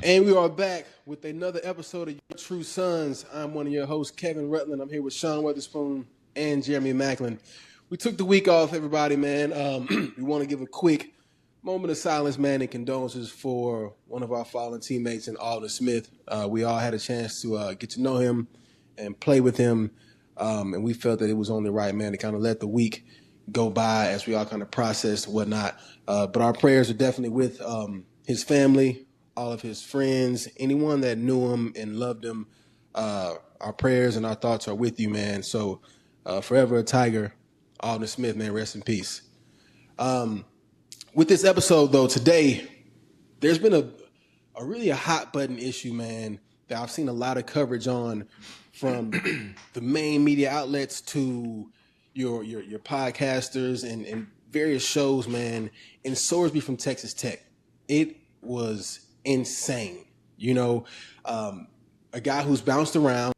And we are back with another episode of Your True Sons. I'm one of your hosts, Kevin Rutland. I'm here with Sean Weatherspoon and Jeremy Maclin. We took the week off, everybody, man. We want to give a quick moment of silence, man, and condolences for one of our fallen teammates in Aldon Smith. We all had a chance to get to know him and play with him, and we felt that it was only right, man, to kind of let the week go by as we all kind of processed and whatnot. But our prayers are definitely with his family, all of his friends, anyone that knew him and loved him. Our prayers and our thoughts are with you, man. So forever a Tiger, Aldon Smith, man, rest in peace. With this episode, though, today, there's been a really hot button issue, man, that I've seen a lot of coverage on from the main media outlets to your podcasters and various shows, man, and Sorsby from Texas Tech. It was insane. You know, a guy who's bounced around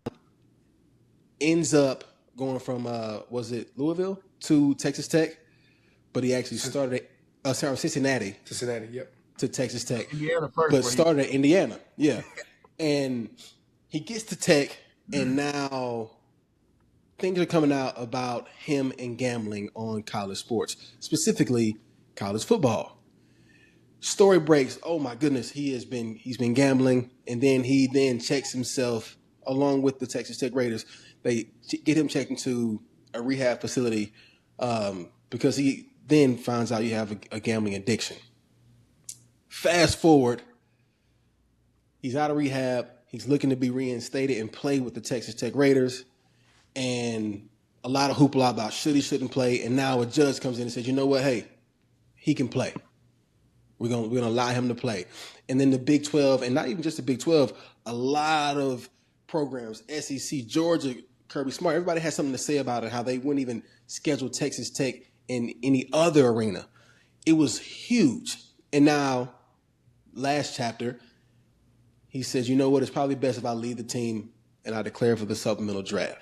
ends up going from, was it Louisville to Texas Tech? But he actually started at Cincinnati. Cincinnati, yep. To Texas Tech. Indiana first. But started at Indiana, yeah. And he gets to Tech, and now things are coming out about him and gambling on college sports, specifically college football. Story breaks. Oh my goodness, he's been gambling, and then he checks himself along with the Texas Tech Raiders. They get him checked into a rehab facility because he then finds out you have a gambling addiction. Fast forward, he's out of rehab. He's looking to be reinstated and play with the Texas Tech Raiders, and a lot of hoopla about should he, shouldn't play. And now a judge comes in and says, you know what, hey, he can play. We're gonna allow him to play. And then the Big 12, and not even just the Big 12, a lot of programs, SEC, Georgia, Kirby Smart, everybody has something to say about it, how they wouldn't even schedule Texas Tech in any other arena. It was huge. And now, last chapter, he says, you know what, it's probably best if I leave the team and I declare for the supplemental draft.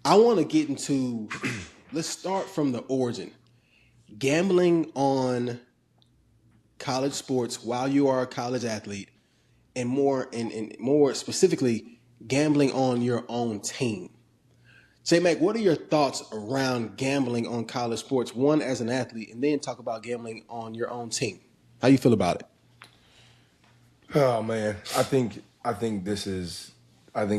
I want to get into, let's start from the origin. Gambling on college sports while you are a college athlete, and more specifically, gambling on your own team. J-Mac, what are your thoughts around gambling on college sports, one as an athlete, and then talk about gambling on your own team? How you feel about it? Oh man, I think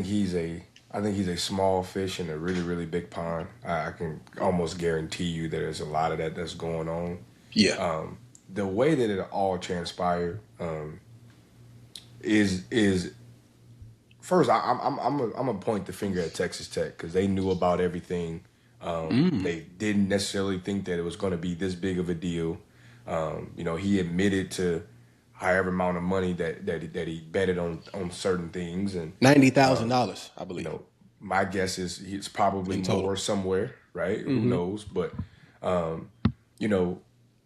he's a small fish in a really, really big pond. I can almost guarantee you there's a lot of that's going on. Yeah. The way that it all transpired is first I'm gonna point the finger at Texas Tech because they knew about everything. They didn't necessarily think that it was going to be this big of a deal. He admitted to however amount of money that he betted on certain things, and $90,000, I believe. My guess is it's probably more somewhere, right? Mm-hmm. Who knows? But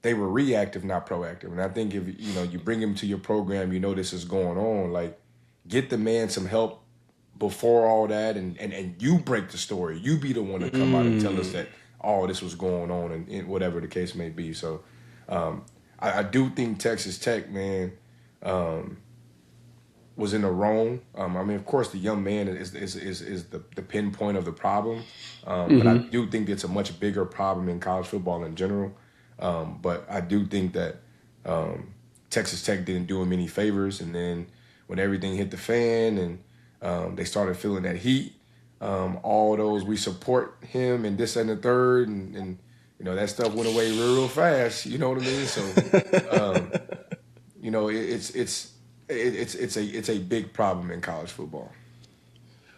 they were reactive, not proactive. And I think if you bring him to your program, this is going on. Like, get the man some help before all that, and you break the story. You be the one to come out and tell us that all this was going on, and whatever the case may be. So, I do think Texas Tech, man, was in the wrong. Of course, the young man is the pinpoint of the problem, but I do think it's a much bigger problem in college football in general. But I do think that Texas Tech didn't do him any favors, and then when everything hit the fan and they started feeling that heat, all those we support him and this and the third, and that stuff went away real fast. You know what I mean? So, it's a big problem in college football.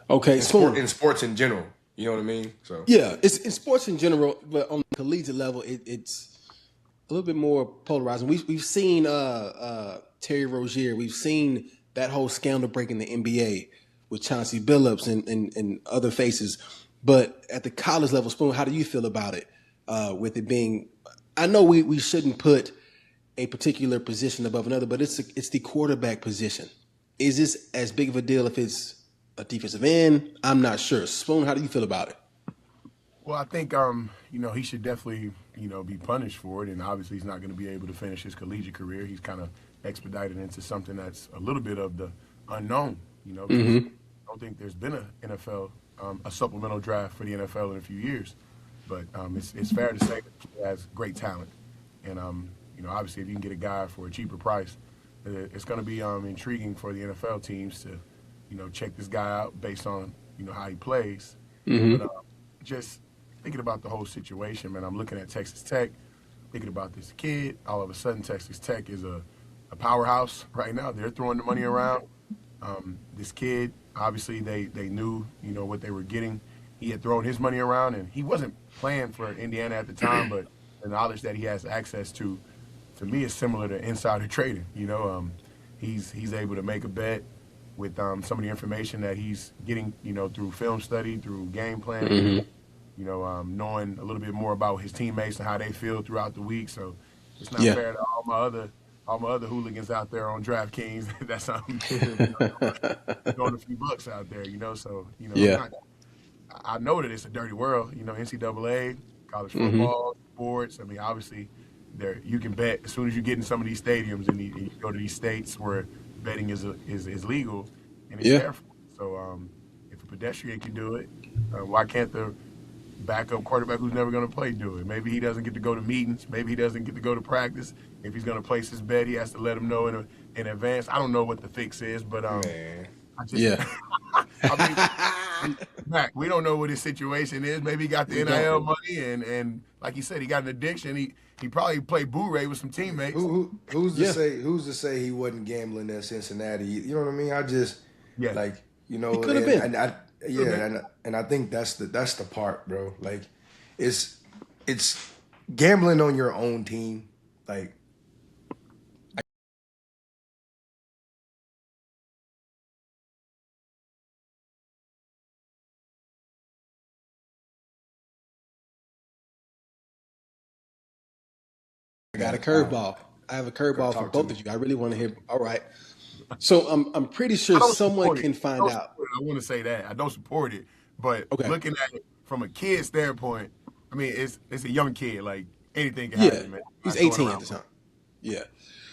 Okay, in sports in general. You know what I mean? So yeah, it's in sports in general, but on the collegiate level, it's a little bit more polarizing. We've seen Terry Rozier. We've seen that whole scandal break in the NBA with Chauncey Billups and other faces. But at the college level, Spoon, how do you feel about it? With it being, I know we shouldn't put a particular position above another, but it's the quarterback position. Is this as big of a deal if it's a defensive end? I'm not sure. Spoon, how do you feel about it? Well, I think he should definitely be punished for it, and obviously he's not going to be able to finish his collegiate career. He's kind of expedited into something that's a little bit of the unknown. You know, 'cause I don't think there's been a NFL a supplemental draft for the NFL in a few years, but it's fair to say that he has great talent, and you know, obviously if you can get a guy for a cheaper price, it's going to be intriguing for the NFL teams to, you know, check this guy out based on, you know, how he plays. But just thinking about the whole situation, man, I'm looking at Texas Tech, thinking about this kid. All of a sudden, Texas Tech is a powerhouse right now. They're throwing the money around. This kid, obviously, they knew, you know, what they were getting. He had thrown his money around, and he wasn't playing for Indiana at the time, but the knowledge that he has access to me, is similar to insider trading. You know, he's able to make a bet with some of the information that he's getting, you know, through film study, through game planning, you know, knowing a little bit more about his teammates and how they feel throughout the week. So it's not fair to all my other hooligans out there on DraftKings. That's throwing a few bucks out there, you know. So, you know, I know that it's a dirty world, you know, NCAA, college football, sports. I mean, obviously, you can bet as soon as you get in some of these stadiums and you go to these states where betting is legal and it's fair. So if a pedestrian can do it, why can't the backup quarterback who's never going to play do it? Maybe he doesn't get to go to meetings. Maybe he doesn't get to go to practice. If he's going to place his bet, he has to let him know in advance. I don't know what the fix is, but I mean, Mac, we don't know what his situation is. Maybe he got the NIL money, and like you said, he got an addiction. He probably played Boo-Ray with some teammates. Who's to say he wasn't gambling at Cincinnati? You know what I mean? I just like, you know, could have been. And I think that's the part, bro. Like, it's gambling on your own team. Like, I got a curveball. I have a curveball for both of you. I really want to hear. All right. So I'm pretty sure someone can find out. I want to say that I don't support it, but looking at it from a kid standpoint, I mean, it's a young kid. Like, anything can happen, man. He's 18 at the time. Yeah.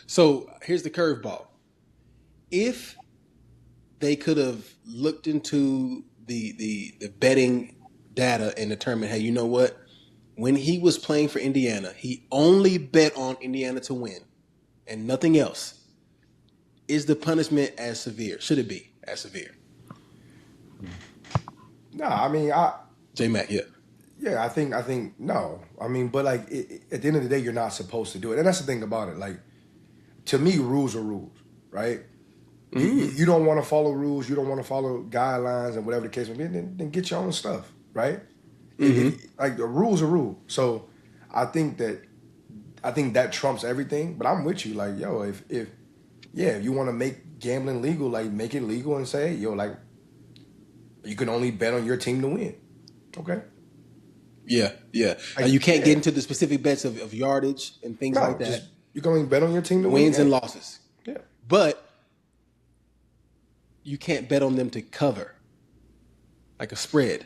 So here's the curveball. If they could have looked into the betting data and determined, hey, you know what? When he was playing for Indiana, he only bet on Indiana to win and nothing else. Is the punishment as severe? Should it be as severe? No, I mean, J-Mac, yeah, I think no. I mean, but like at the end of the day, you're not supposed to do it, and that's the thing about it. Like, to me, rules are rules, right? You don't want to follow rules, you don't want to follow guidelines, and whatever the case may be, then get your own stuff, right? Like, the rules are rules. So I think that trumps everything. But I'm with you. Like, yo, if you want to make gambling legal, like, make it legal and say, yo, like, you can only bet on your team to win. Okay. Yeah. You can't get into the specific bets of yardage and things like that. You can only bet on your team to win. Wins and losses. Yeah. But you can't bet on them to cover, like a spread.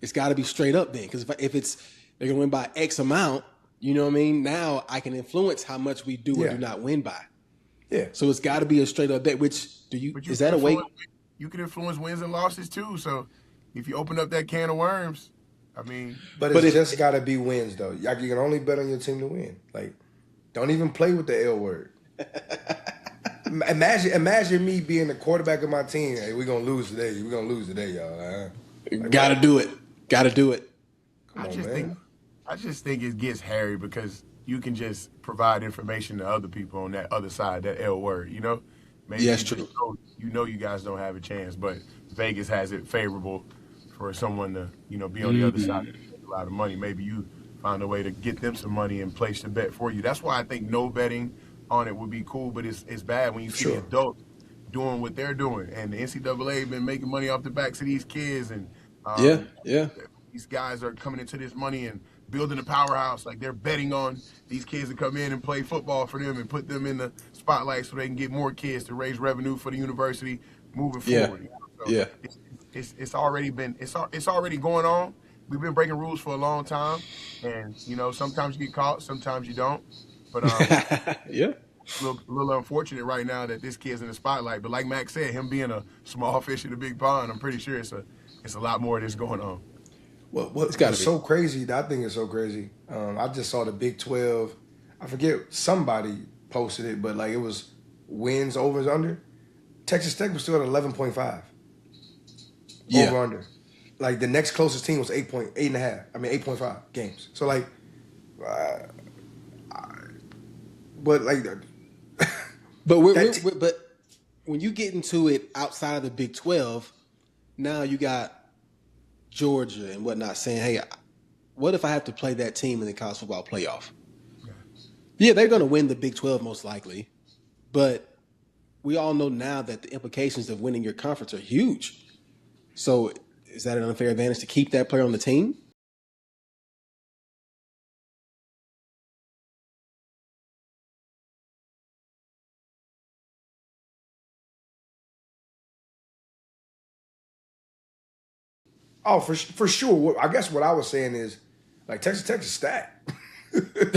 It's got to be straight up then, because if they're going to win by X amount, you know what I mean? Now I can influence how much we do or do not win by. Yeah. So it's got to be a straight up bet. Is that a way? You can influence wins and losses too. So if you open up that can of worms, I mean. But it's just got to be wins though. Like, you can only bet on your team to win. Like, don't even play with the L word. Imagine me being the quarterback of my team. Hey, we're going to lose today. We're going to lose today, y'all. Like, Got to do it. Got to do it. I just think it gets hairy because you can just provide information to other people on that other side, that L word, you know? Maybe that's true. You guys don't have a chance, but Vegas has it favorable for someone to, you know, be on the other side and make a lot of money. Maybe you find a way to get them some money and place the bet for you. That's why I think no betting on it would be cool, but it's bad when you see the adults doing what they're doing. And the NCAA been making money off the backs of these kids, and these guys are coming into this money and building a powerhouse. Like, they're betting on these kids to come in and play football for them and put them in the spotlight so they can get more kids to raise revenue for the university moving forward. So it's already going on. We've been breaking rules for a long time, and you know, sometimes you get caught, sometimes you don't. But little unfortunate right now that this kid's in the spotlight. But like Mac said, him being a small fish in a big pond, I'm pretty sure it's a lot more of this going on. What's so crazy? That I think is so crazy. I just saw the Big 12. I forget, somebody posted it, but like it was wins, overs, under. Texas Tech was still at 11.5. Yeah. Over under. Like the next closest team was 8.5 games. So like, but like, but when you get into it outside of the Big 12, now you got Georgia and whatnot saying, "Hey, what if I have to play that team in the college football playoff?" Yeah, they're going to win the Big 12 most likely, but we all know now that the implications of winning your conference are huge. So is that an unfair advantage to keep that player on the team? oh, for sure. I guess what I was saying is, like, Texas Tech is stacked.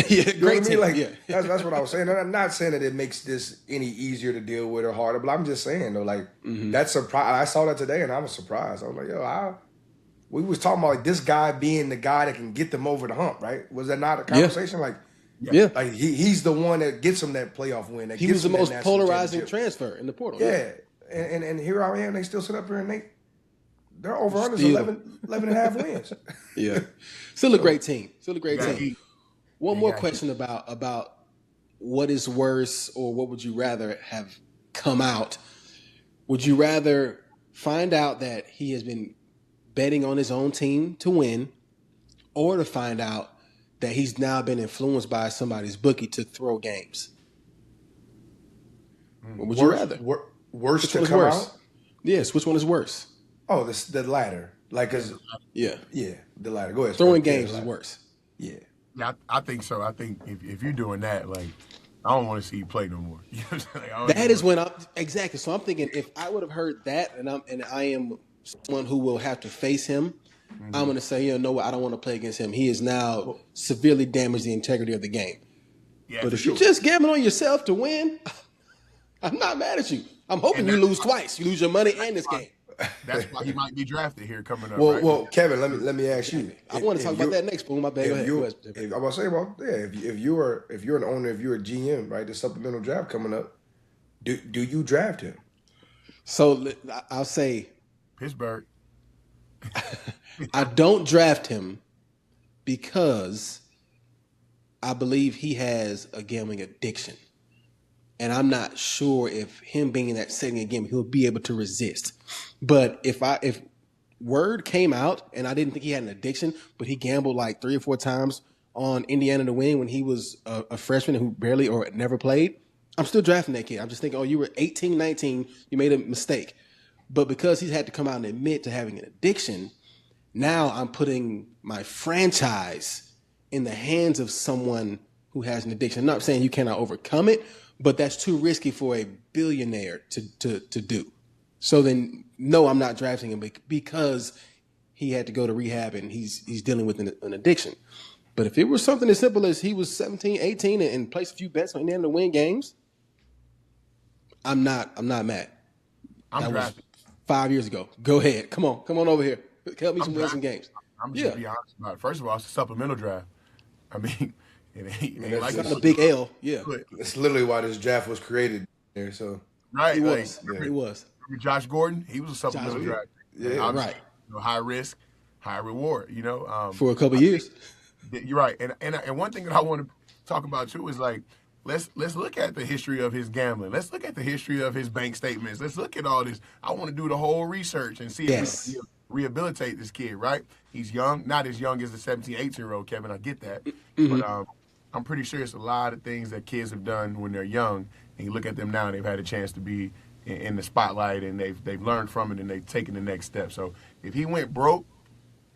Yeah, great team. Like, yeah. that's what I was saying. And I'm not saying that it makes this any easier to deal with or harder, but I'm just saying though, like, that's surprise. I saw that today and I was surprised. I was like, yo, we was talking about like this guy being the guy that can get them over the hump, right? Was that not a conversation? Yeah. Like, Yeah. like he's the one that gets them that playoff win. That He gets was the them that most national polarizing championship. transfer in the portal. Yeah. And here I am. They still sit up here and they're over under Still. 11 and a half wins. Yeah. Still a great team. Still a great Yeah. team. One more question about what is worse, or what would you rather have come out? Would you rather find out that he has been betting on his own team to win, or to find out that he's now been influenced by somebody's bookie to throw games? What would you rather? Worse Which to one is come worse? out? Yes, which one is worse? Oh, the latter. Like, cause Yeah. the latter. Go ahead. Throwing Scott. games is worse. Yeah. Yeah, I think so. I think if you're doing that, like, I don't want to see you play no more. You know what I'm saying? Like, That is when I'm exactly. So I'm thinking, if I would have heard that, and I am someone who will have to face him, I'm going to say, no, I don't want to play against him. He has now severely damaged the integrity of the game. Yeah, But for if sure. you just gambling on yourself to win, I'm not mad at you. I'm hoping you lose twice. You lose your money and this game. That's why he might be drafted here coming up. Well, right? well, Kevin, let me ask you. I want to talk about that next, Boom. My bad. Go ahead. I'm about to say, well, yeah. If you're an owner, if you're a GM, right, the supplemental draft coming up, do you draft him? So I'll say Pittsburgh. I don't draft him because I believe he has a gambling addiction. And I'm not sure if him being in that setting again, he'll be able to resist. But if word came out and I didn't think he had an addiction, but he gambled like 3 or 4 times on Indiana to win when he was a freshman who barely or never played, I'm still drafting that kid. I'm just thinking, you were 18, 19, you made a mistake. But because he's had to come out and admit to having an addiction, now I'm putting my franchise in the hands of someone who has an addiction. I'm not saying you cannot overcome it, but that's too risky for a billionaire to do. So then, no, I'm not drafting him because he had to go to rehab and he's dealing with an addiction. But if it was something as simple as he was 17, 18 and placed a few bets on Indiana to win games, I'm not mad. I'm drafting. 5 years ago. Go ahead. Come on over here. Help me win some games. I'm just gonna be honest about it. First of all, it's a supplemental draft. I mean, it ain't like It's not a big L. Yeah. It's literally why this draft was created there. So Right. It like, was. It was. remember Josh Gordon, he was a supplemental Josh, draft. yeah, Obviously, right. High risk, high reward. For a couple of years. You're right. And one thing that I want to talk about too is like, let's look at the history of his gambling. Let's look at the history of his bank statements. Let's look at all this. I want to do the whole research and see if we can rehabilitate this kid, right? He's young, not as young as the 17, 18-year-old Kevin. I get that. But I'm pretty sure it's a lot of things that kids have done when they're young. And you look at them now, and they've had a chance to be in the spotlight, and they've learned from it, and they've taken the next step. So if he went broke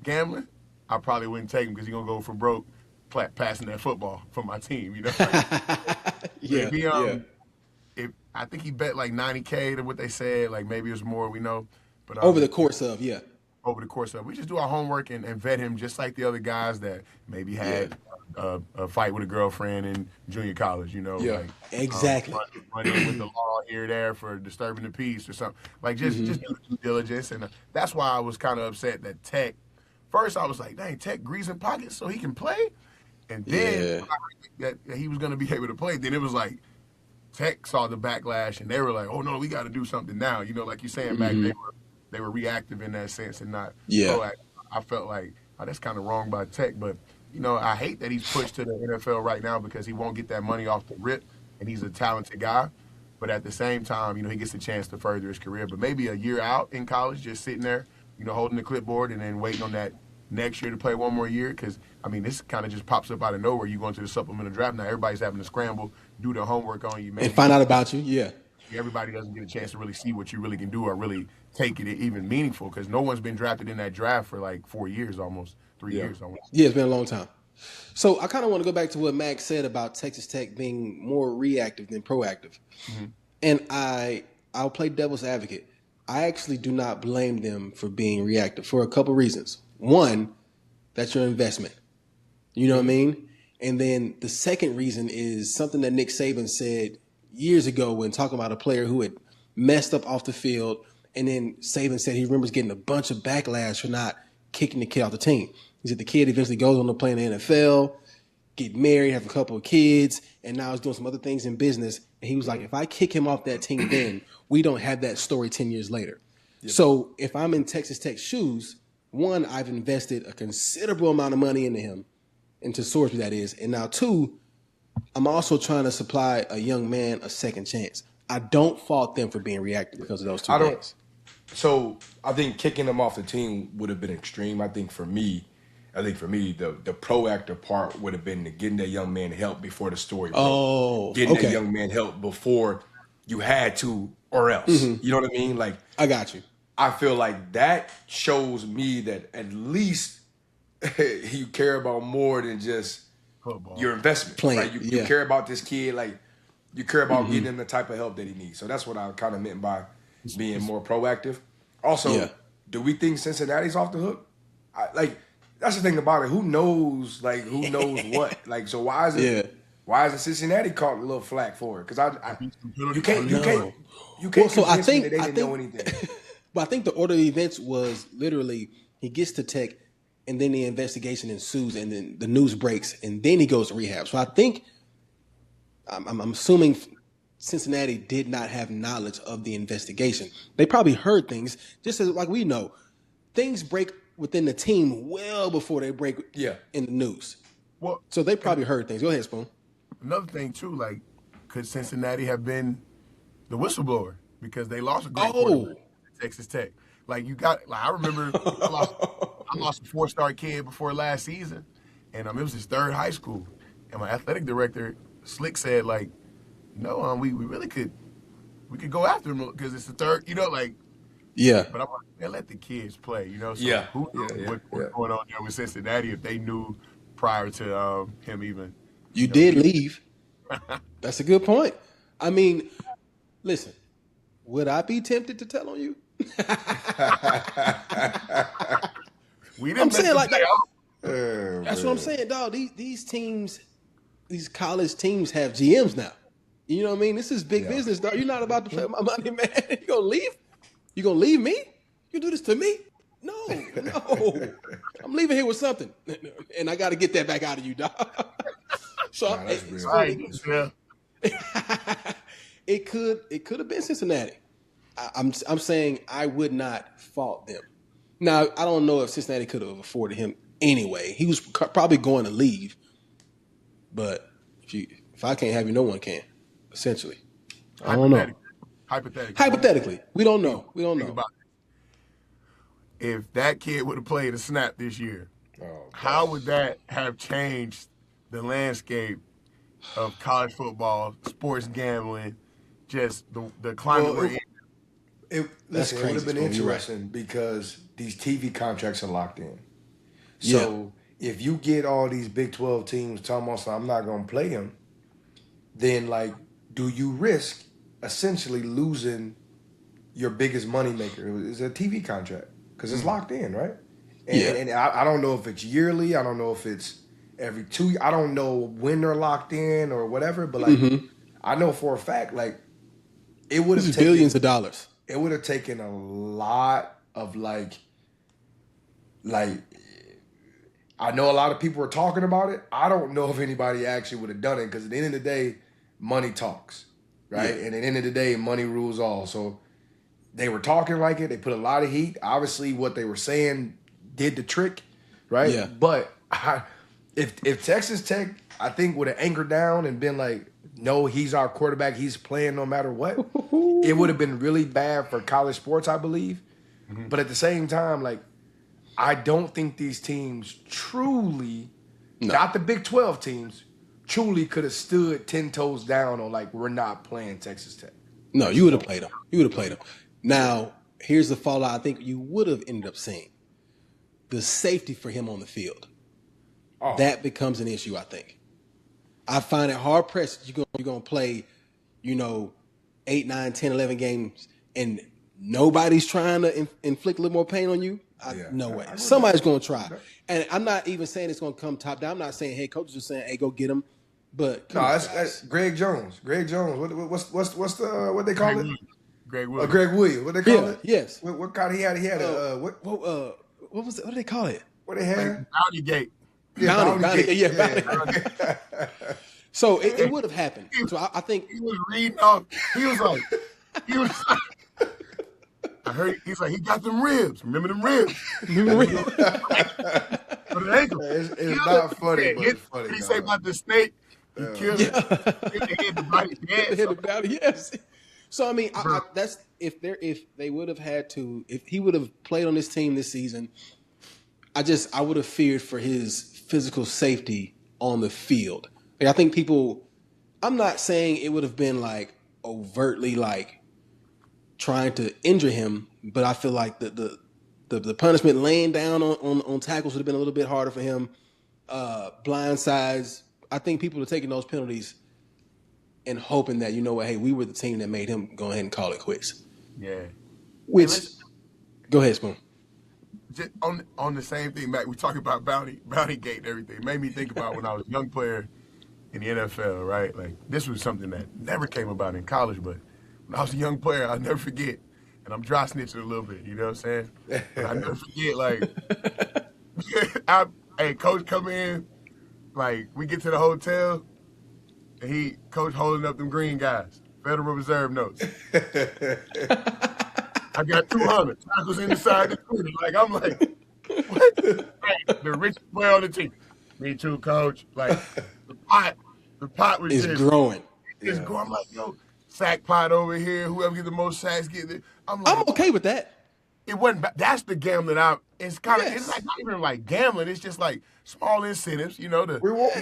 gambling, I probably wouldn't take him because he's going to go for broke passing that football for my team, Yeah. If I think he bet like $90K to what they said, like maybe it was more, we know. But Over the course of, we just do our homework and vet him just like the other guys that maybe had a fight with a girlfriend in junior college, Yeah. like Exactly. running with the law here or there for disturbing the peace or something. Like just do due diligence, and that's why I was kind of upset that Tech. First, I was like, dang, Tech greasing pockets so he can play, and then Yeah. when I heard that he was going to be able to play. Then it was like Tech saw the backlash, and they were like, oh no, we got to do something now. Like you're saying, Mac, they were reactive in that sense and not Yeah. proactive. I felt like that's kind of wrong by Tech, but I hate that he's pushed to the NFL right now because he won't get that money off the rip, and he's a talented guy. But at the same time, he gets a chance to further his career. But maybe a year out in college, just sitting there, holding the clipboard and then waiting on that next year to play one more year. Because, this kind of just pops up out of nowhere. You go into the supplemental draft now, everybody's having to scramble, do their homework on you. And find out about you, yeah. Everybody doesn't get a chance to really see what you really can do or really take it even meaningful because no one's been drafted in that draft for like 4 years almost, 3 years almost. Yeah, it's been a long time. So I kind of want to go back to what Max said about Texas Tech being more reactive than proactive. And I'll play devil's advocate. I actually do not blame them for being reactive for a couple reasons. One, that's your investment. You know what I mean? And then the second reason is something that Nick Saban said years ago when talking about a player who had messed up off the field. And then Saban said he remembers getting a bunch of backlash for not kicking the kid off the team. He said the kid eventually goes on to play in the NFL, get married, have a couple of kids, and now he's doing some other things in business. And he was like, if I kick him off that team then, we don't have that story 10 years later. Yep. So if I'm in Texas Tech's shoes, one, I've invested a considerable amount of money into him, into Sorsby that is. And now two, I'm also trying to supply a young man a second chance. I don't fault them for being reactive because of those two things. So I think kicking him off the team would have been extreme. I think for me, the proactive part would have been to getting that young man help before the story broke. Oh, getting that young man help before you had to or else. You know what I mean? Like, I got you. I feel like that shows me that at least you care about more than just football. Your investment. Right? You care about this kid, like you care about getting him the type of help that he needs. So that's what I kind of meant by being more proactive. Also, do we think Cincinnati's off the hook? That's the thing about it. Who knows? Like, who knows what? Like, so why is it? Why isn't Cincinnati caught a little flack for it? Because you can't. Well, so I think they didn't know anything. But I think the order of events was literally he gets to Tech, and then the investigation ensues, and then the news breaks, and then he goes to rehab. So I think I'm assuming Cincinnati did not have knowledge of the investigation. They probably heard things, just as like we know, things break within the team well before they break in the news. Well, so they probably heard things. Go ahead, Spoon. Another thing too, like, could Cincinnati have been the whistleblower because they lost a great quarterback at Texas Tech? Like I remember I lost a 4-star kid before last season, and it was his third high school, and my athletic director Slick said like, we really could go after him because it's the third, like. Yeah. But I'm like, man, let the kids play, So who knows what's going on there with Cincinnati if they knew prior to him even. You did leave. That's a good point. I mean, listen, would I be tempted to tell on you? We didn't. I'm saying like that's what I'm saying, dog. These teams, these college teams have GMs now. You know what I mean? This is big business, dog. You're not about to play with my money, man. You gonna leave? You gonna leave me? You do this to me? No. I'm leaving here with something, and I got to get that back out of you, dog. So that's real. It could have been Cincinnati. I'm saying I would not fault them. Now I don't know if Cincinnati could have afforded him anyway. He was probably going to leave, but if I can't have you, no one can. Essentially, I don't know. Hypothetically, we don't know. About it. If that kid would have played a snap this year, how would that have changed the landscape of college football, sports gambling, just the climate we're in? It would have been interesting because these TV contracts are locked in. So if you get all these Big 12 teams talking about, I'm not going to play him, then do you risk essentially losing your biggest moneymaker? It's a TV contract because it's locked in, right? And I don't know if it's yearly. I don't know if it's every 2. I don't know when they're locked in or whatever, but like I know for a fact, like it would have taken billions of dollars. It would have taken a lot of like I know a lot of people are talking about it. I don't know if anybody actually would have done it because at the end of the day, money talks, right? Yeah. And at the end of the day, money rules all. So they were talking like it. They put a lot of heat. Obviously, what they were saying did the trick, right? Yeah. But if Texas Tech, I think, would have anchored down and been like, no, he's our quarterback. He's playing no matter what. It would have been really bad for college sports, I believe. But at the same time, like, I don't think these teams truly, not the Big 12 teams, truly could have stood 10 toes down on, like, we're not playing Texas Tech. No, you would have played them. You would have played them. Now, here's the fallout I think you would have ended up seeing. The safety for him on the field. Oh. That becomes an issue, I think. I find it hard pressed you're going to play, 8, 9, 10, 11 games and nobody's trying to inflict a little more pain on you. No way. Somebody's going to try. And I'm not even saying it's going to come top down. I'm not saying, hey, coaches are saying, hey, go get him. But that's Greg Jones. Greg Jones. What's the what they call it? Greg Williams. Greg Williams. What they call it? Yes. What kind he had? He had what was it? What do they call it? What they had? Bounty Gate. Bounty. Yeah. So it would have happened. So I think he was reading off. He was like, I heard he's like, he got them ribs. Remember them ribs? For the ankle. It's not funny, but it's funny. He say about the snake. He killed it. He hit the body. Hit the body. Yes. So I mean, that's if they would have had to, if he would have played on this team this season, I would have feared for his physical safety on the field. Like, I think I'm not saying it would have been like overtly like trying to injure him, but I feel like the punishment laying down on tackles would have been a little bit harder for him. Blindsides, I think people are taking those penalties and hoping that, hey, we were the team that made him go ahead and call it quits. Yeah. Go ahead, Spoon. Just on the same thing, Mac, we talking about Bounty Gate and everything. It made me think about when I was a young player in the NFL, right? Like, this was something that never came about in college, but when I was a young player, I'll never forget. And I'm dry snitching a little bit, you know what I'm saying? But I never forget, like, hey, coach come in, like, we get to the hotel, and coach holding up them green guys, Federal Reserve notes. I got 200 tackles inside the 20. Like, I'm like, what? Hey, the richest player on the team. Me too, coach. Like, the pot was just growing. It's growing. I'm like, yo, sack pot over here. Whoever gets the most sacks get it. I'm okay with that. It wasn't. That's the gambling. It's kind of. It's like not even like gambling. It's just like small incentives. The rewards.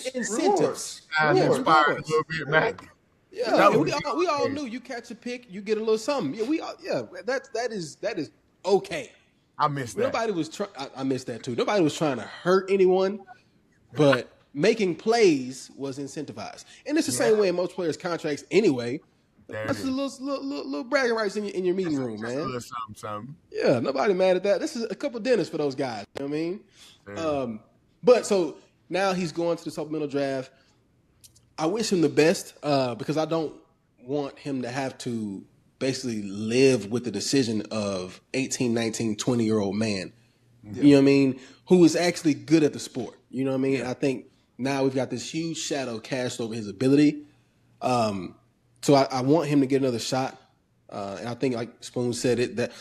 It's incentives. Guys inspired a little bit, Mac. Yeah, we all knew you catch a pick, you get a little something. That is okay. I missed that. Nobody was I missed that too. Nobody was trying to hurt anyone, but making plays was incentivized. And it's the same way in most players' contracts anyway. That's a little bragging rights in your meeting room, man. A little something. Yeah, nobody mad at that. This is a couple dinners for those guys. You know what I mean? But so now he's going to the supplemental draft. I wish him the best because I don't want him to have to basically live with the decision of 18, 19, 20-year-old man, you know what I mean, who is actually good at the sport. You know what I mean? Yeah. I think now we've got this huge shadow cast over his ability. So I want him to get another shot. And I think, like Spoon said, that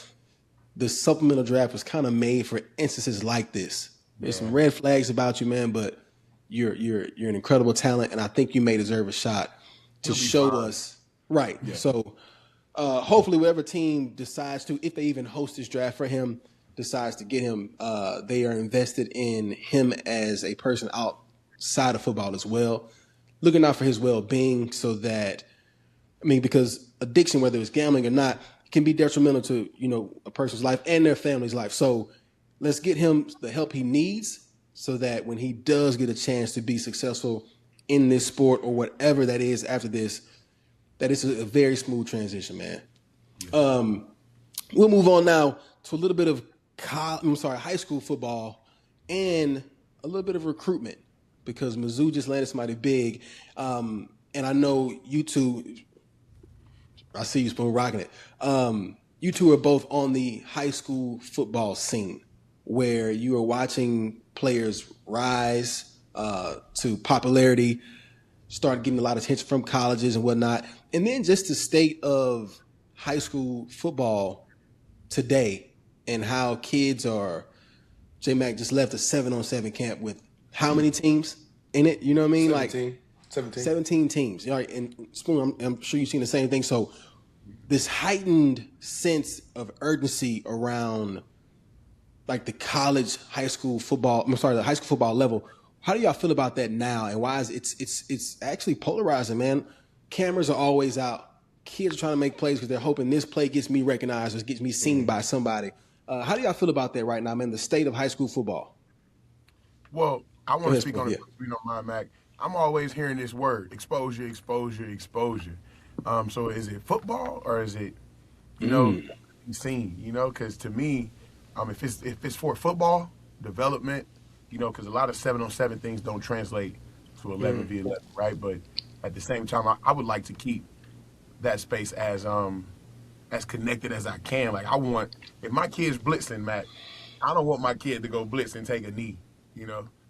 the supplemental draft was kind of made for instances like this. There's some red flags about you, man, but you're an incredible talent, and I think you may deserve a shot to show us. Right. Yeah. So hopefully whatever team decides to, if they even host this draft for him, decides to get him, they are invested in him as a person outside of football as well, looking out for his well-being so that, because addiction, whether it's gambling or not, can be detrimental to, a person's life and their family's life. So let's get him the help he needs so that when he does get a chance to be successful in this sport or whatever that is after this, that it's a very smooth transition, man. We'll move on now to a little bit of high school football and a little bit of recruitment. because Mizzou just landed somebody big, and I know you two. I see you, Spoon, rocking it. You two are both on the high school football scene, where you are watching players rise to popularity, start getting a lot of attention from colleges and whatnot, and then just the state of high school football today and how kids are. J-Mac just left a 7-on-7 camp with how many teams in it? You know what I mean? 17. Like 17 teams. All right, and Spoon, I'm sure you've seen the same thing. So this heightened sense of urgency around like the college, high school football. I'm sorry, the high school football level. How do y'all feel about that now? And why is it's actually polarizing, man? Cameras are always out. Kids are trying to make plays because they're hoping this play gets me recognized or gets me seen by somebody. How do y'all feel about that right now, man? The state of high school football. Well, I want to speak on it. Yeah. If you don't mind, Mac. I'm always hearing this word: exposure, exposure, exposure. So is it football or is it, seen? Because to me, if it's for football development, because a lot of 7-on-7 things don't translate to 11v11, right? But at the same time, I would like to keep that space as connected as I can. Like if my kid's blitzing, Matt, I don't want my kid to go blitz and take a knee.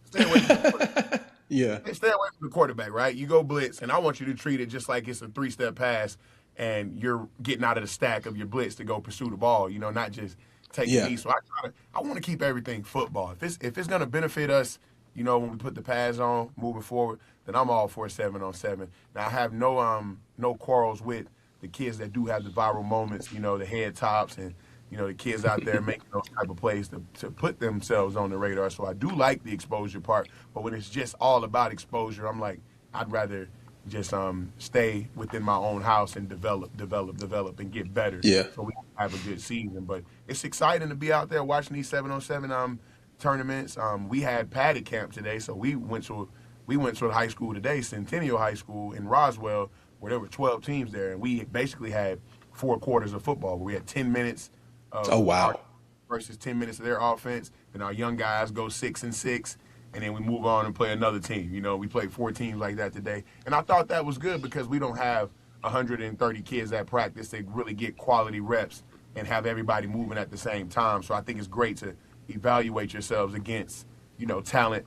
Stay away from the quarterback. Yeah. Stay away from the quarterback, right? You go blitz, and I want you to treat it just like it's a 3-step pass, and you're getting out of the stack of your blitz to go pursue the ball. Not just take a knee. So I want to keep everything football. If it's gonna benefit us, when we put the pads on moving forward, then I'm all for 7-on-7. Now I have no quarrels with the kids that do have the viral moments, the head tops and, the kids out there making those type of plays to put themselves on the radar. So I do like the exposure part, but when it's just all about exposure, I'm like, I'd rather just stay within my own house and develop and get better. Yeah. So we can have a good season. But it's exciting to be out there watching these 7-on-7 tournaments. We had padded camp today, so we went to the high school today, Centennial High School in Roswell, where there were 12 teams there, and we basically had 4 quarters of football where we had 10 minutes of versus 10 minutes of their offense. Then our young guys go 6 and 6, and then we move on and play another team. We played 4 teams like that today. And I thought that was good because we don't have 130 kids at practice. They really get quality reps and have everybody moving at the same time. So I think it's great to evaluate yourselves against, talent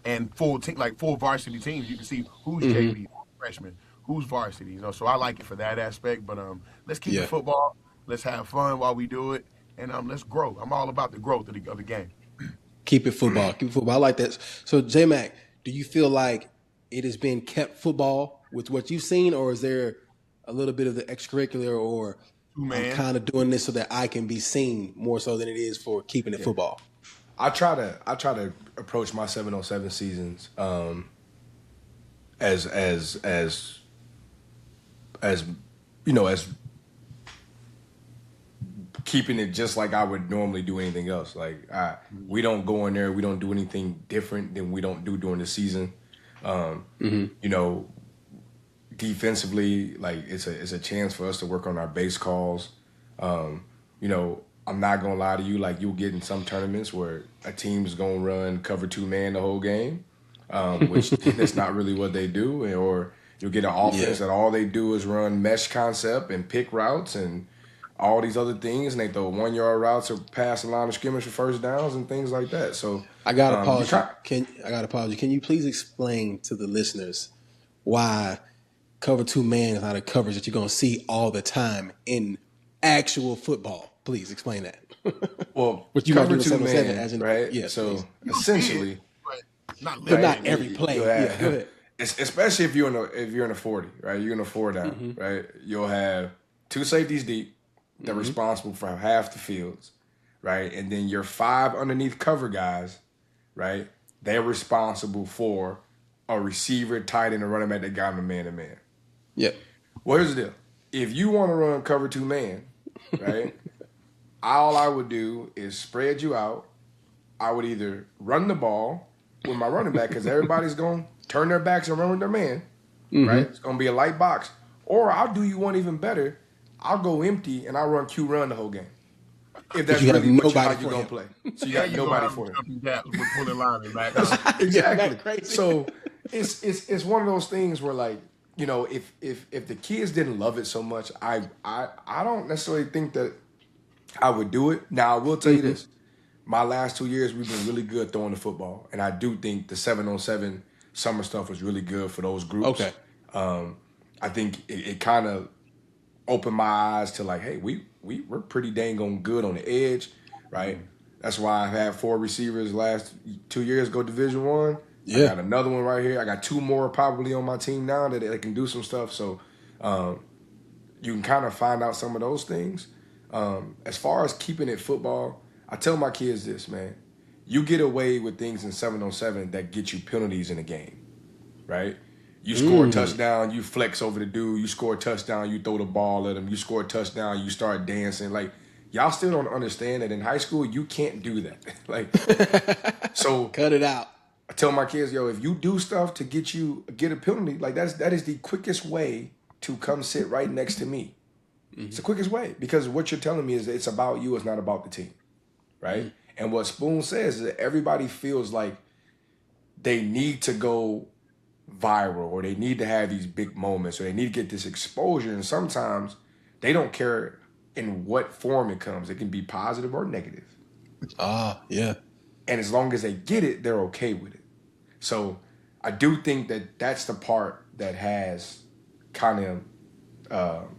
and full team, like full varsity teams. You can see who's JV, who's freshman, who's varsity. So I like it for that aspect. But let's keep it football. Let's have fun while we do it, and let's grow. I'm all about the growth of the game. Keep it football. Keep it football. I like that. So, J-Mac, do you feel like it has been kept football with what you've seen, or is there a little bit of the extracurricular, or I'm kind of doing this so that I can be seen more so than it is for keeping it football? I try to approach my 7-on-7 seasons as keeping it just like I would normally do anything else. Like we don't go in there, we don't do anything different than we don't do during the season. Defensively, like it's a chance for us to work on our base calls. I'm not gonna lie to you, like you'll get in some tournaments where a team's gonna run cover 2 man the whole game, which that's not really what they do, or you'll get an offense that all they do is run mesh concept and pick routes and all these other things, and they throw 1-yard routes or pass the line of scrimmage for first downs and things like that. So I got to apologize. Can you please explain to the listeners why cover 2 man is not a coverage that you're going to see all the time in actual football? Please explain that. Well, what you cover do 2 man, as in, right? Yeah, so please. essentially, but not every play. Go Yeah, go ahead. Especially if you're in a 40, right? You're in a 4 down, right? You'll have 2 safeties deep. They're responsible for half the fields, right? And then your 5 underneath cover guys, right? They're responsible for a receiver, tight end, and running back that got him a man-to-man. Yep. Well, here's the deal. If you want to run cover 2 man, right, all I would do is spread you out. I would either run the ball with my running back because everybody's going to turn their backs and run with their man, right? It's going to be a light box. Or I'll do you one even better. I'll go empty and I'll run Q run the whole game. if that's you have really how nobody you for gonna him. play. So you got nobody for him. Jumping gaps with pulling linemen back. Exactly. crazy. So it's one of those things where, like, you know, if the kids didn't love it so much, I don't necessarily think that I would do it. Now I will tell you this: my last 2 years we've been really good throwing the football, and I do think the 7-on-7 summer stuff was really good for those groups. Okay. I think it kind of opened my eyes to, like, hey, we're pretty dang on good on the edge, right? That's why I've had 4 receivers last 2 years go Division I. Yeah. I got another one right here. I got 2 more probably on my team now that they can do some stuff. So you can kind of find out some of those things. As far as keeping it football, I tell my kids this, man. You get away with things in 7-on-7 that get you penalties in a game, right? You score a touchdown, you flex over the dude. You score a touchdown, you throw the ball at him. You score a touchdown, you start dancing. Like, y'all still don't understand that in high school you can't do that. Like, so cut it out. I tell my kids, yo, if you do stuff to get a penalty, like that is the quickest way to come sit right next to me. It's the quickest way, because what you're telling me is it's about you, it's not about the team, right? And what Spoon says is that everybody feels like they need to go viral, or they need to have these big moments, or they need to get this exposure, and sometimes they don't care in what form it comes. It can be positive or negative. Yeah. And as long as they get it, they're okay with it. So I do think that that's the part that has kind of,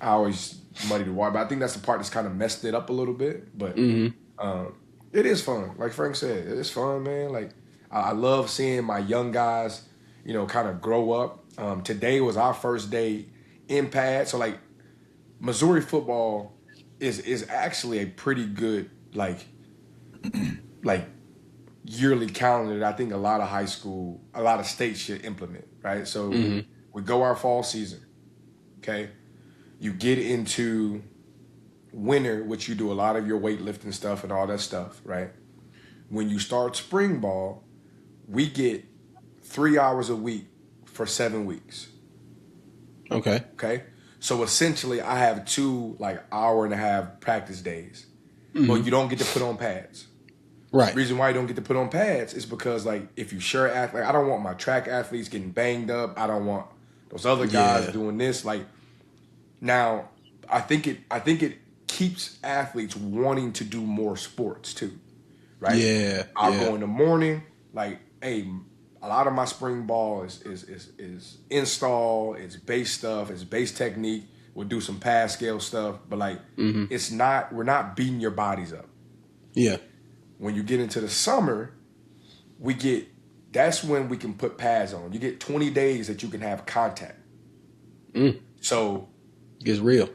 I always muddy the water, but I think that's the part that's kind of messed it up a little bit. But it is fun. Like Frank said, it's fun, man. Like, I love seeing my young guys, you know, kind of grow up. Today was our first day in pads. So, like, Missouri football is actually a pretty good, like yearly calendar that I think a lot of states should implement, right? So we go our fall season, okay? You get into winter, which you do a lot of your weightlifting stuff and all that stuff, right? When you start spring ball, we get 3 hours a week for 7 weeks. Okay. Okay? So essentially I have 2 like hour-and-a-half practice days. But you don't get to put on pads. Right. The reason why you don't get to put on pads is because, like, if you sure athlete, I don't want my track athletes getting banged up. I don't want those other guys doing this. Like, now, I think it keeps athletes wanting to do more sports too, right? Yeah. I'll go in the morning, like, hey, a lot of my spring ball is install, it's base stuff, it's base technique. We'll do some pass scale stuff, but, like, we're not beating your bodies up. Yeah. When you get into the summer, that's when we can put pads on. You get 20 days that you can have contact. So it gets real.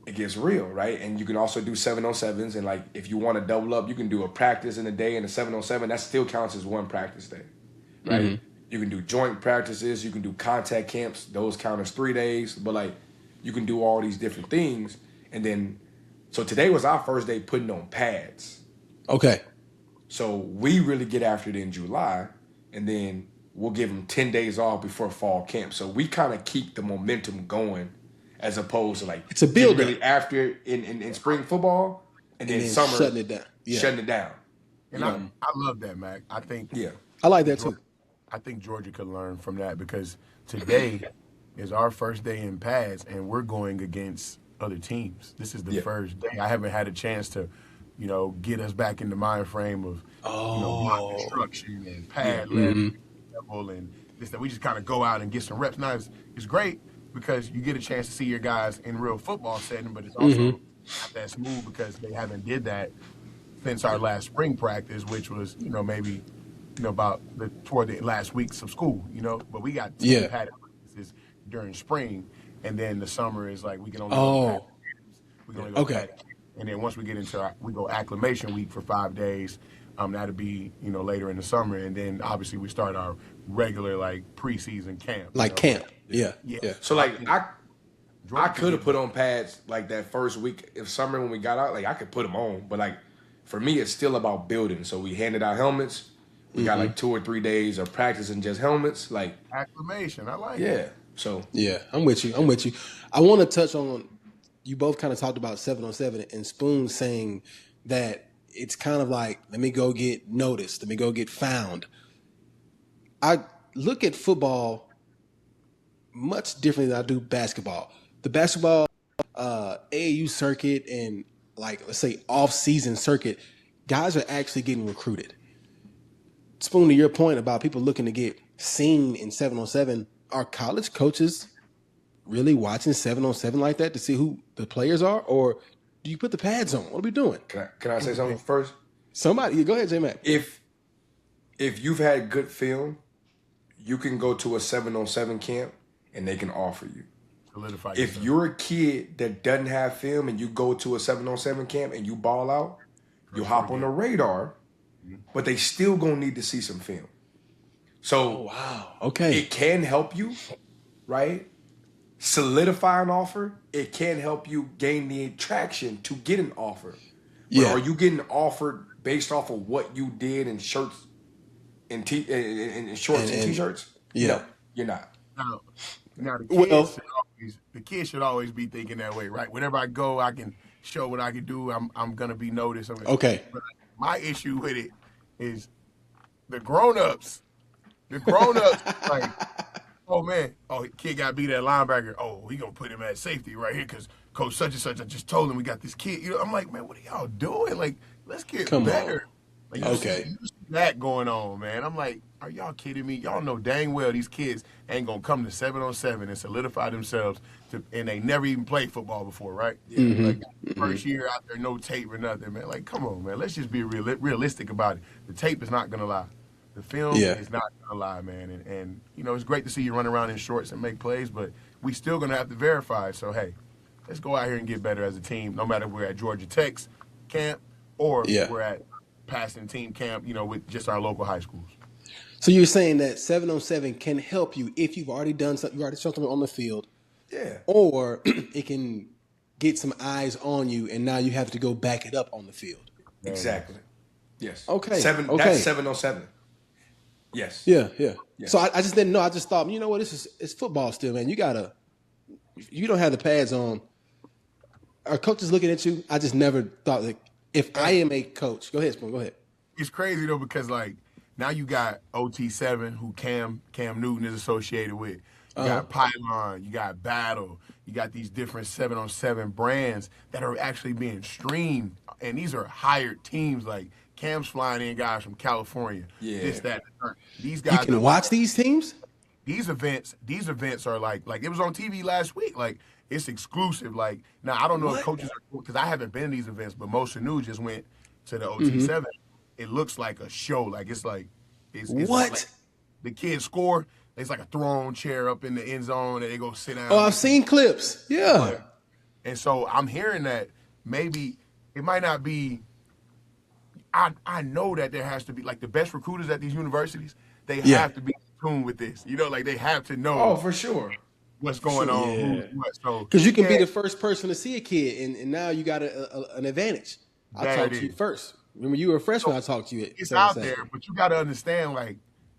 It gets real, right? And you can also do 7-on-7s, and, like, if you want to double up, you can do a practice in a day and a 7-on-7. That still counts as one practice day, right? You can do joint practices, you can do contact camps. Those count as 3 days, but, like, you can do all these different things. And then, so today was our first day putting on pads. Okay. So we really get after it in July, and then we'll give them 10 days off before fall camp. So we kind of keep the momentum going, as opposed to, like, it's a build really after in spring football and then summer shutting it down. Yeah. Shutting it down. And I love that, Mac. I think I like that too. I think Georgia could learn from that, because today is our first day in pads, and we're going against other teams. This is the first day. I haven't had a chance to, you know, get us back in the mind frame of, you know, block destruction and pad level and this, that we just kind of go out and get some reps. Now, it's great because you get a chance to see your guys in real football setting, but it's also not that smooth because they haven't did that since our last spring practice, which was, you know, maybe, you know, about toward the last weeks of school, you know. But we got 10 padded practices during spring, and then the summer is like we can only go we can only go padded. And then once we get into we go acclimation week for 5 days. That'll be, you know, later in the summer, and then obviously we start our regular, like, preseason camp. Like camp, yeah. So, like, I could have put on pads like that first week of summer when we got out. Like, I could put them on, but, like, for me, it's still about building. So we handed out helmets. We got like 2 or 3 days of practicing just helmets. Like, acclimation, I like it. Yeah. So yeah, I'm with you. I want to touch on you both kind of talked about 7-on-7 and Spoon saying that it's kind of like, let me go get noticed, let me go get found. I look at football much differently than I do basketball. The basketball AAU circuit and like, let's say off-season circuit, guys are actually getting recruited. Spoon, to your point about people looking to get seen in 7-on-7, are college coaches really watching 7-on-7 like that to see who the players are? Or do you put the pads on? What are we doing? Can I say something first? Somebody, go ahead, J-Mac. If you've had good film, you can go to a 7-on-7 camp and they can offer you. Solidify If yourself. you're a kid that doesn't have film and you go to a 7-on-7 camp and you ball out, you hop on the radar, but they still gonna need to see some film. So Wow. Okay. it can help you, right? Solidify an offer. It can help you gain the attraction to get an offer. But Yeah. are you getting offered based off of what you did in shirts and shorts and t-shirts? Yeah. No, you're not. Now Well- the kids should always be thinking that way, right? Whenever I go, I can show what I can do. I'm gonna be noticed. Okay. But my issue with it is the grown-ups. The grown-ups like, oh man, kid got beat at linebacker. Oh, he gonna put him at safety right here because coach such and such. I just told him we got this kid. You know, I'm like, man, what are y'all doing? Like, let's get Come on. better. Like, you Okay. see that going on, man. I'm like, are y'all kidding me? Y'all know dang well these kids ain't gonna come to 7-on-7 and solidify themselves and they never even played football before, right? Like first year out there, no tape or nothing, man. Like, come on, man. Let's just be realistic about it. The tape is not gonna lie. The film is not gonna lie, man. And you know, it's great to see you run around in shorts and make plays, but we still gonna have to verify. So hey, let's go out here and get better as a team, no matter if we're at Georgia Tech's camp or we're at passing team camp, you know, with just our local high schools. So you're saying that 7-on-7 can help you if you've already done something, you already shown something on the field, Yeah. or it can get some eyes on you, and now you have to go back it up on the field. Exactly. Yes. Okay. That's 7-on-7. Yes. Yeah. So I just didn't know. I just thought, you know what, it's football still, man. You don't have the pads on. Are coaches looking at you? I just never thought that if I am a coach, go ahead, Spoon, go ahead. It's crazy though because like now you got OT7 who Cam Newton is associated with. You got Pylon, you got Battle, you got these different 7-on-7 brands that are actually being streamed, and these are hired teams. Like Cam's flying in guys from California. Yeah. This, that, and the third. These guys You can watch these teams? These events are like it was on TV last week. Like it's exclusive. Like now I don't know if coaches are, because I haven't been to these events, but most of the news just went to the OT7. It looks like a show. Like it's what? Like the kids score. There's like a throne chair up in the end zone and they go sit down. Oh, I've seen clips. Yeah. And so I'm hearing that maybe it might not be. I know that there has to be like the best recruiters at these universities. They have to be in tune with this. You know, like they have to know. Oh, for sure. What's going on? Yeah. Who's what. So Because you can be the first person to see a kid, and now you got an advantage. I That talked to you is. first. Remember, you were a freshman. I talked to you. It's out there, but you got to understand, like,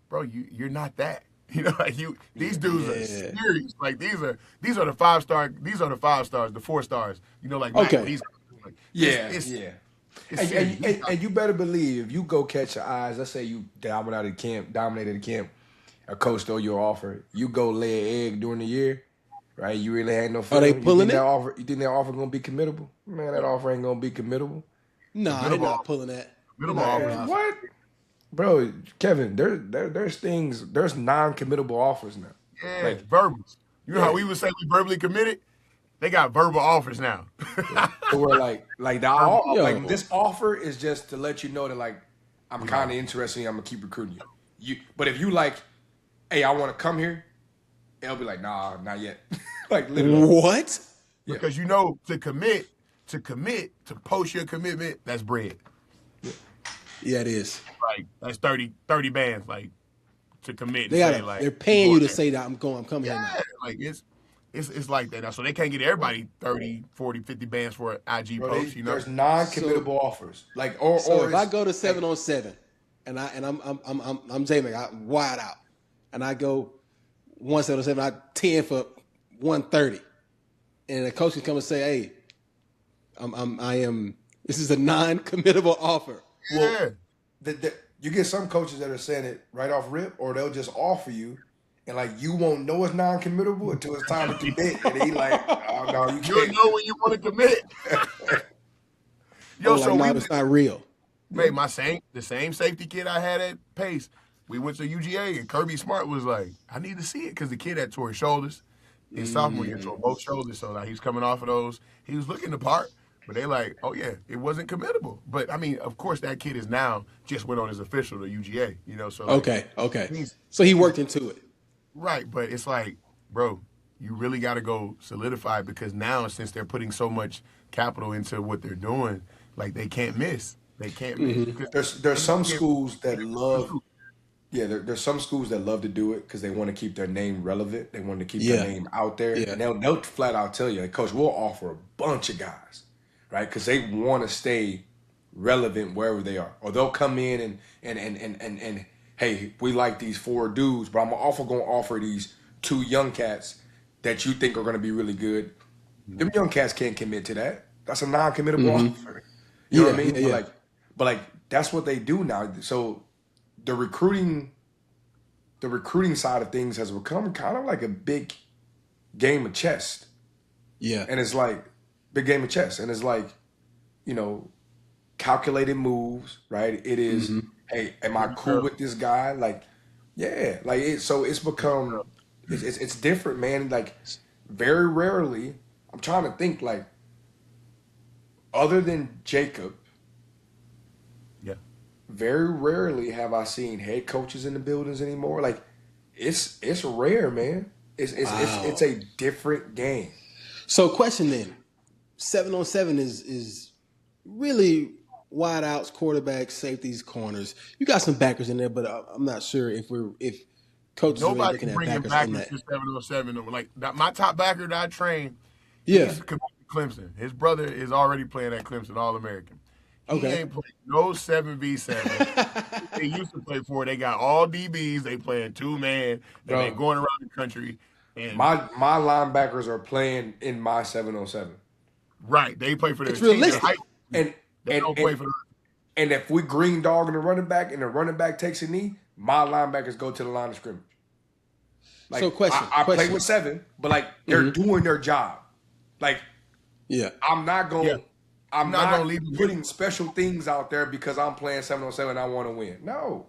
bro, you're not that. You know, like these dudes are serious. Like these are the 5-star. These are the 5 stars, the 4 stars. You know, like Okay. these. Like, Yeah. it's And you better believe if you go catch your eyes, let's say you dominated the camp, a coach throw you an offer, you go lay an egg during the year, right? You really ain't no film. Are they pulling it? You think that offer gonna be committable? Man, that offer ain't gonna be committable. Nah, they're not pulling that. Minimum Nah, offers. What? Bro, Kevin, there's non-committable offers now. Yeah, Like, verbals. You know how we would say we verbally committed? They got verbal offers now. so we're like this offer is just to let you know that like I'm kind of interested in you, I'm gonna keep recruiting you. But if you like, hey, I want to come here, they'll be like, nah, not yet. Like literally. What? Because you know to commit, to post your commitment, that's bread. Yeah, it is. Like that's 30 bands, like to commit. They're paying you to say that I'm coming here now. Yeah, like it's like that now. So they can't get everybody 30, 40, 50 bands for an IG Bro, post, you know. There's non-committable offers. Like or So if I go to 7-on-7 and I'm J-Mac, I'm wide out, and I go 1 7-on-7, I 10 for 130, and the coach can come and say, hey, I am. This is a non-committable offer. Yeah. You get some coaches that are saying it right off rip, or they'll just offer you, and like you won't know it's non-committable until it's time to commit, and he like, oh no, you You'll can't. know when you want to commit. Yo, Like, so no, it's not real. made the same safety kid I had at Pace. We went to UGA, and Kirby Smart was like, I need to see it, because the kid had tore his shoulders. His sophomore year tore both shoulders, so like he was coming off of those. He was looking the part, but they like, oh yeah, it wasn't committable. But I mean, of course, that kid is now just went on his official to UGA, So like, Okay. So he worked into it. right, but it's like, bro, you really got to go solidify, because now, since they're putting so much capital into what they're doing, like they can't miss. They can't miss. There's some schools that love. Yeah, there's some schools that love to do it because they want to keep their name relevant. They want to keep their name out there, and they'll flat out tell you, like, Coach, we'll offer a bunch of guys, right? Because they want to stay relevant wherever they are, or they'll come in and hey, we like these 4 dudes, but I'm also going to offer these 2 young cats that you think are going to be really good. Them young cats can't commit to that. That's a non-committable offer. You know what I mean? Yeah. But like that's what they do now. So the recruiting side of things has become kind of like a big game of chess. Yeah. And it's like big game of chess. And it's like, calculated moves, right? It is, hey, am I cool with this guy? Like, yeah. Like so it's become it's different, man. Like very rarely, I'm trying to think, like, other than Jacob, very rarely have I seen head coaches in the buildings anymore. Like, it's rare, man. It's a different game. So, question then: 7-on-7 is really wide outs, quarterbacks, safeties, corners. You got some backers in there, but I'm not sure if coaches are really Nobody looking can at bring in backers in backers that. to 7-on-7. Like my top backer that I trained, Yeah. he's committed to Clemson. His brother is already playing at Clemson, All-American. He Okay. ain't playing no 7v7. They used to play for it. They got all DBs. They playing 2-man. And Bro. they going around the country. And My linebackers are playing in my 7-on-7. right, they play for their It's team. realistic. And They don't play for the and if we green dog in the running back and the running back takes a knee, my linebackers go to the line of scrimmage. Like, So question. I play with 7, but like they're doing their job. Like, Yeah. I'm not going. Yeah. I'm not gonna leave them putting special things out there because I'm playing 7-on-7 and I want to win. No.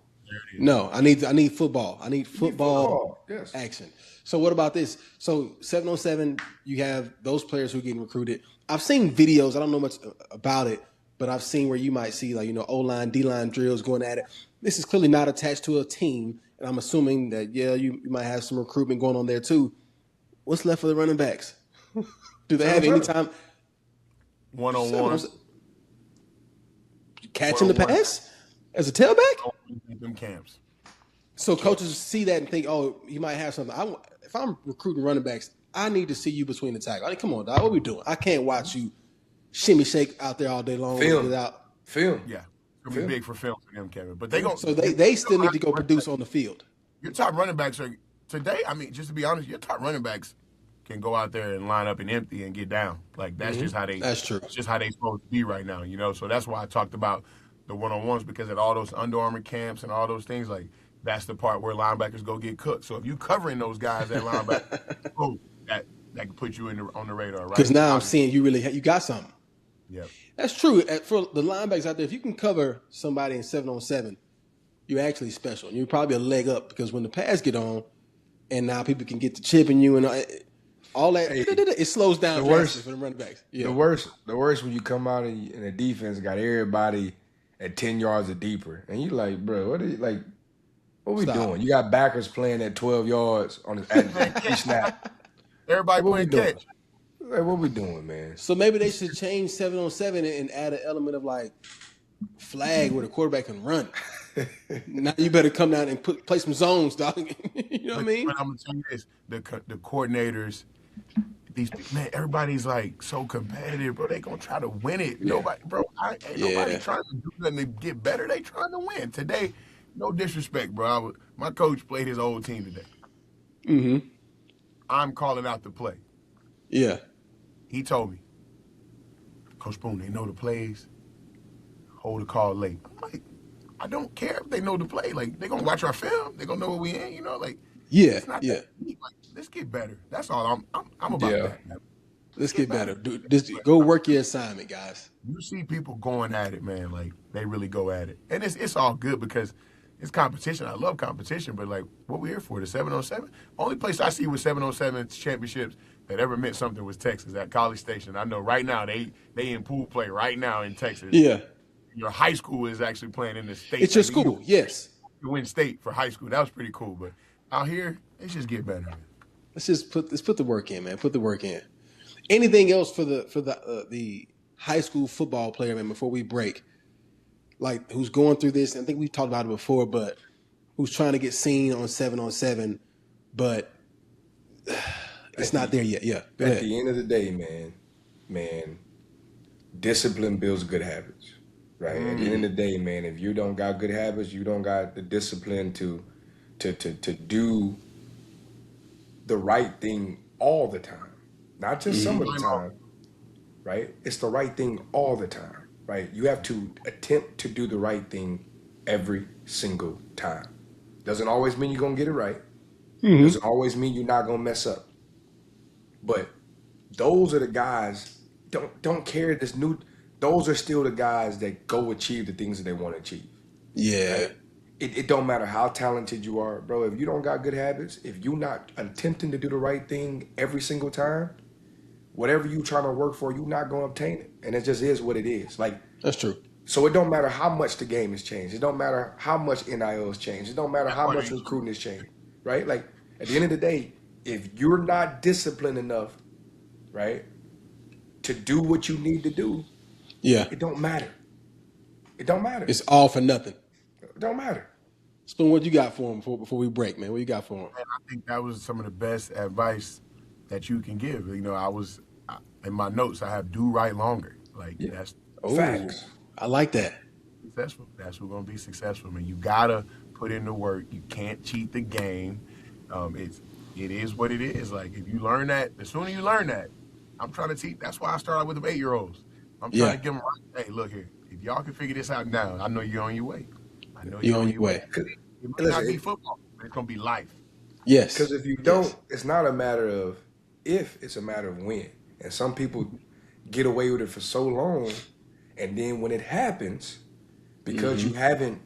No, I need football. I need football Yes. action. So what about this? So 7-on-7, you have those players who are getting recruited. I've seen videos. I don't know much about it, but I've seen where you might see like O-line, D-line drills going at it. This is clearly not attached to a team, and I'm assuming that you might have some recruitment going on there too. What's left for the running backs? Do they have any time? one-on-one. Catching the pass as a tailback? Them camps. So coaches see that and think, oh, you might have something. If I'm recruiting running backs, I need to see you between the tackles. Come on, dog. What we doing? I can't watch you shimmy shake out there all day long without film. Yeah. It's going to be big for film for them, Kevin. But they So they still need to go produce on the field. Your top running backs are today. I mean, just to be honest, your top running backs can go out there and line up and empty and get down. Like that's just how they. That's true. It's just how they supposed to be right now. So that's why I talked about the one-on-ones, because at all those Under Armour camps and all those things, like that's the part where linebackers go get cooked. So if you covering those guys at linebacker, that can put you on the radar, right? Because now I'm seeing you got something. Yeah, that's true. For the linebackers out there, if you can cover somebody in 7-on-7, you're actually special. You're probably a leg up because when the pass get on, and now people can get to chipping you and all that, it slows down for the running backs. Yeah. The worst when you come out and the defense got everybody at 10 yards or deeper, and you like, bro, what we doing? You got backers playing at 12 yards at each snap. Everybody playing catch. Like, what we doing, man? So maybe they should change 7-on-7 and add an element of like flag where the quarterback can run. Now you better come down and play some zones, dog. You know what I mean? But I'm gonna tell you this: the coordinators, everybody's like so competitive, bro. They gonna try to win it. Yeah. Nobody trying to do nothing to get better. They trying to win today. No disrespect, bro. My coach played his old team today. Mm-hmm. I'm calling out the play. Yeah. He told me, Coach Spoon, they know the plays. Hold a call late. I'm like, I don't care if they know the play. Like, they're going to watch our film. They're going to know what we in, you know? Like, Yeah, it's not yeah. that deep. Like, let's get better. That's all I'm about Yeah. that, man. Let's get better. Go work your assignment, guys. You see people going at it, man. Like, they really go at it. And it's all good because it's competition. I love competition, but, like, what we here for, the 7-on-7? Only place I see with 7-on-7 championships that ever meant something was Texas at College Station. I know right now they in pool play right now in Texas. Yeah. Your high school is actually playing in the state. It's your school, yes. You win state for high school. That was pretty cool. But out here, let's just get better. Let's put the work in, man. Put the work in. Anything else for the high school football player, man? Before we break, like who's going through this? I think we've talked about it before, but who's trying to get seen on 7-on-7, but it's not there yet. Yeah. At the end of the day, man, discipline builds good habits. Right. At the end of the day, man, if you don't got good habits, you don't got the discipline to do the right thing all the time. Not just some of the time. Right? It's the right thing all the time. Right? You have to attempt to do the right thing every single time. Doesn't always mean you're gonna get it right. Doesn't always mean you're not gonna mess up. But those are the guys, don't care this new. Those are still the guys that go achieve the things that they want to achieve. Yeah. Right? It don't matter how talented you are, bro. If you don't got good habits, if you're not attempting to do the right thing every single time, whatever you trying to work for, you're not going to obtain it. And it just is what it is. Like, That's true. So it don't matter how much the game has changed. It don't matter how much NIL has changed. It don't matter how much recruiting has changed, right? Like, at the end of the day, if you're not disciplined enough, right, to do what you need to do, Yeah. it don't matter. It don't matter. It's all for nothing. It don't matter. Spoon, what you got for him before we break, man? What you got for him? And I think that was some of the best advice that you can give. You know, in my notes, I have do right longer. Like, that's Facts. I like that. Successful. That's who's going to be successful. I mean, you got to put in the work. You can't cheat the game. It is what it is. Like, if you learn that, the sooner you learn that, I'm trying to teach. That's why I started with them 8-year-olds. I'm trying to give them, hey, look here. If y'all can figure this out now, I know you're on your way. I know you're on your way. It might not be football, but it's going to be life. Yes. Because if you don't, it's not a matter of if, it's a matter of when. And some people get away with it for so long, and then when it happens, because you haven't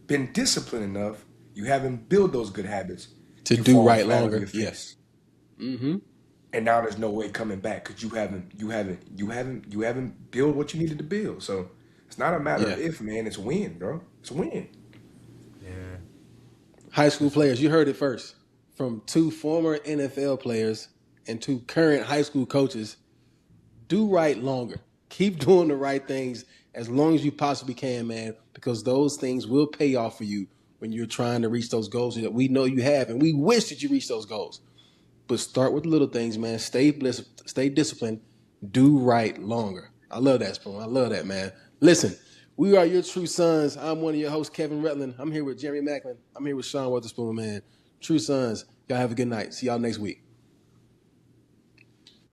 been disciplined enough, you haven't built those good habits to do right longer. Yes. And now there's no way coming back because you haven't built what you needed to build. So it's not a matter of if, man. It's when, bro. It's when. Yeah. High school players, you heard it first from 2 former NFL players and 2 current high school coaches. Do right longer. Keep doing the right things as long as you possibly can, man, because those things will pay off for you when you're trying to reach those goals that we know you have, and we wish that you reach those goals. But start with the little things, man. Stay disciplined. Do right longer. I love that, Spoon. I love that, man. Listen, we are your true sons. I'm one of your hosts, Kevin Rutland. I'm here with Jeremy Maclin. I'm here with Sean Weatherspoon, man. True sons. Y'all have a good night. See y'all next week.